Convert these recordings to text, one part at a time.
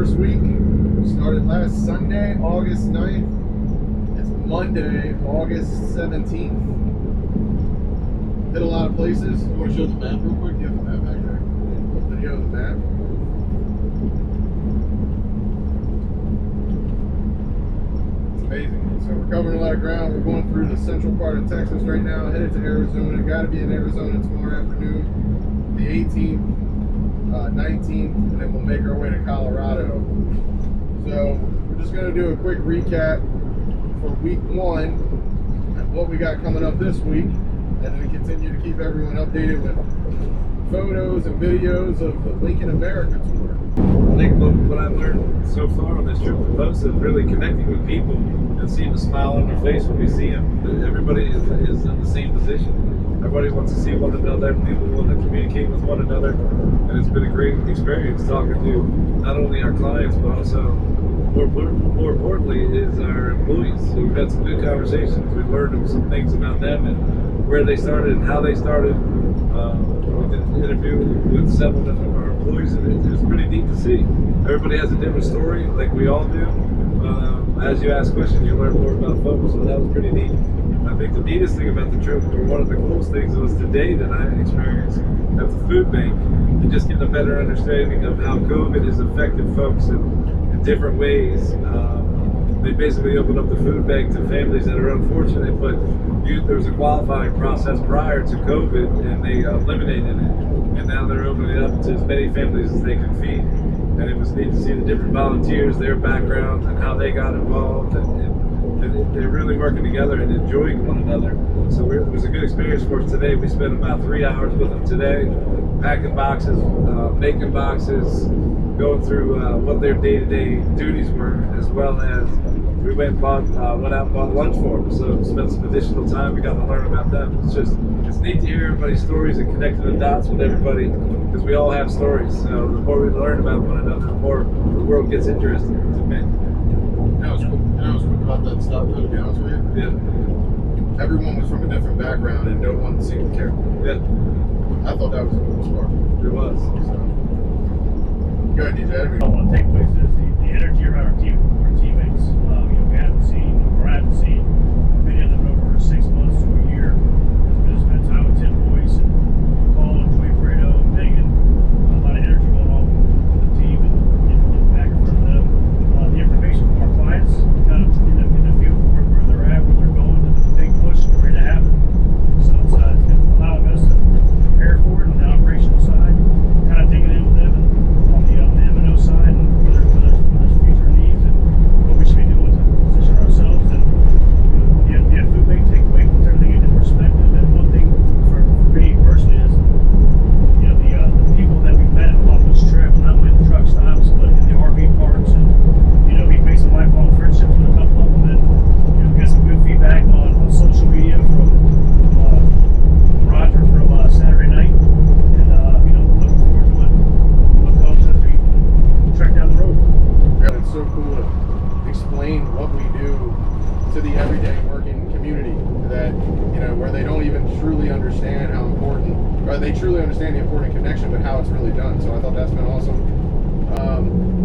first week. Started last Sunday, August 9th. It's Monday, August 17th. Hit a lot of places. You want to show the map real quick? You have the map back there. Video of the map. It's amazing. So we're covering a lot of ground. We're going through the central part of Texas right now, headed to Arizona. Got to be in Arizona tomorrow afternoon, the 18th, 19th, and then we'll make our way to Colorado. So we're just going to do a quick recap for week one and what we got coming up this week, and then continue to keep everyone updated with photos and videos of the Lincoln America tour. I think what I've learned so far on this trip the most is really connecting with people and seeing the smile on their face when we see them. Everybody is in the same position. Everybody wants to see one another. People want to communicate with one another, and it's been a great experience talking to not only our clients but also more importantly is our employees. So we've had some good conversations. We've learned some things about them and where they started and how they started. We did an interview with several different of our employees, and it's pretty neat to see. Everybody has a different story, like we all do. As you ask questions, you learn more about folks, so that was pretty neat. I think the neatest thing about the trip, or one of the coolest things, was today that I experienced at the food bank, and just getting a better understanding of how COVID has affected folks in different ways. They basically opened up the food bank to families that are unfortunate, but there was a qualifying process prior to COVID, and they eliminated it. And now they're opening it up to as many families as they can feed. And it was neat to see the different volunteers, their backgrounds, and how they got involved. And they're really working together and enjoying one another. So it was a good experience for us today. We spent about 3 hours with them today, packing boxes, making boxes, going through what their day-to-day duties were, as well as we went out and bought lunch for them. So spent some additional time. We got to learn about them. It's neat to hear everybody's stories and connect the dots with everybody, because we all have stories. So the more we learn about one another, the more the world gets interesting to me. That was cool. That was cool about that stuff, to be honest with you. Yeah. Everyone was from a different background and no one seemed to care. Yeah. I thought that was the coolest part. It was. So. Go ahead, DJ. What I want to take place is the energy around our teammates. We haven't seen many of them over 6 months to a year. It's been to spend time with Tim Boyce and Paul and Joey Fredo and Megan. A lot of energy going on with the team and getting back in front of them. The information from our clients, kind of in the field for where they're at, where they're going, the big push is ready to happen. So it's allowing us to prepare for it on the operational side, kind of digging in with them on the M&O side, and where there's future needs and what we should be doing to position ourselves. And the food bank takeaway puts everything into perspective. And one thing for me personally is the people that we met along this trip, not only the truck stops but in the RV parks, and we've made some lifelong friendships with a couple of them, and we got some good feedback on social media from Roger from Saturday night, and looking forward to what comes as we trek down the road. Yeah, it's so cool to explain what we do to the everyday working community, that where they don't even truly understand how important, or they truly understand the important connection, but how it's really done. So I thought that's been awesome.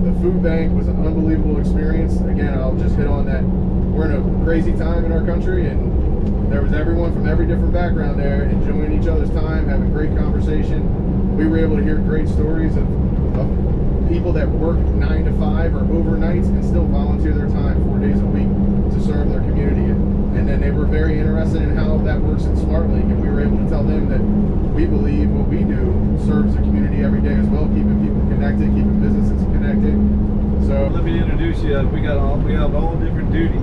The food bank was an unbelievable experience. Again, I'll just hit on that. We're in a crazy time in our country, and there was everyone from every different background there, enjoying each other's time, having great conversation. We were able to hear great stories of people that work 9 to 5 or overnights and still volunteer their time 4 days a week to serve their community. And then they were very interested in how that works in Smartlink, and we were able to tell them that we believe what we do serves the community every day as well, keeping people connected, keeping businesses connected. So Let me introduce you. We have all different duties.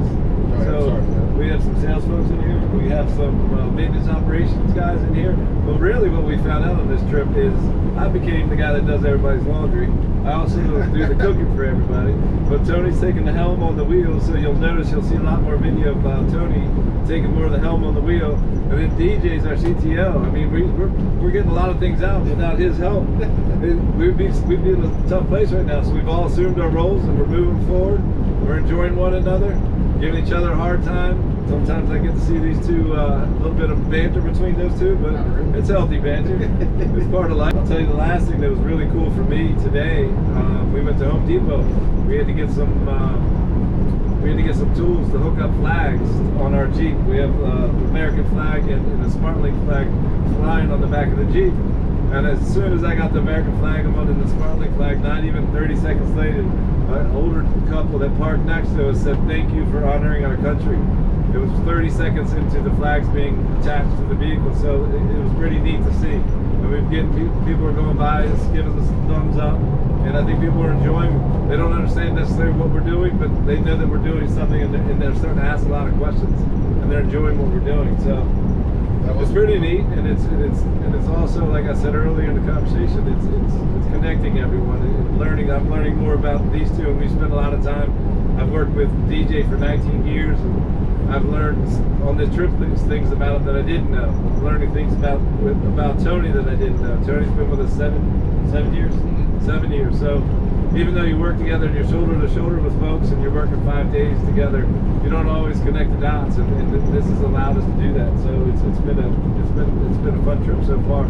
We have some sales folks in here. We have some maintenance operations guys in here. But really what we found out on this trip is I became the guy that does everybody's laundry. I also do the cooking for everybody. But Tony's taking the helm on the wheel, so you'll see a lot more video of Tony taking more of the helm on the wheel. And then DJ's our CTO. I mean, we're getting a lot of things out without his help. We'd be in a tough place right now. So we've all assumed our roles and we're moving forward. We're enjoying one another, giving each other a hard time, Sometimes I get to see these two, a little bit of banter between those two, but Not really. it's healthy banter. It's part of life. I'll tell you the last thing that was really cool for me today. We went to Home Depot. We had to get some tools to hook up flags on our Jeep. We have the American flag and the Smartlink flag flying on the back of the Jeep. And as soon as I got the American flag on and the Smartlink flag, not even 30 seconds later, an older couple that parked next to us said, "Thank you for honoring our country." It was 30 seconds into the flags being attached to the vehicle, so it was pretty neat to see. And we've getting people are going by, it's giving us a thumbs up, and I think people are enjoying. They don't understand necessarily what we're doing, but they know that we're doing something, and they're starting to ask a lot of questions, and they're enjoying what we're doing. So it's pretty neat, and it's also, like I said earlier in the conversation, it's connecting everyone and learning. I'm learning more about these two, and we spend a lot of time. I've worked with DJ for 19 years, and I've learned on this trip things about him that I didn't know. I'm learning things about Tony that I didn't know. Tony's been with us 7 years. 7 years. So even though you work together and you're shoulder to shoulder with folks and you're working 5 days together, you don't always connect the dots, and this has allowed us to do that. So it's been a fun trip so far.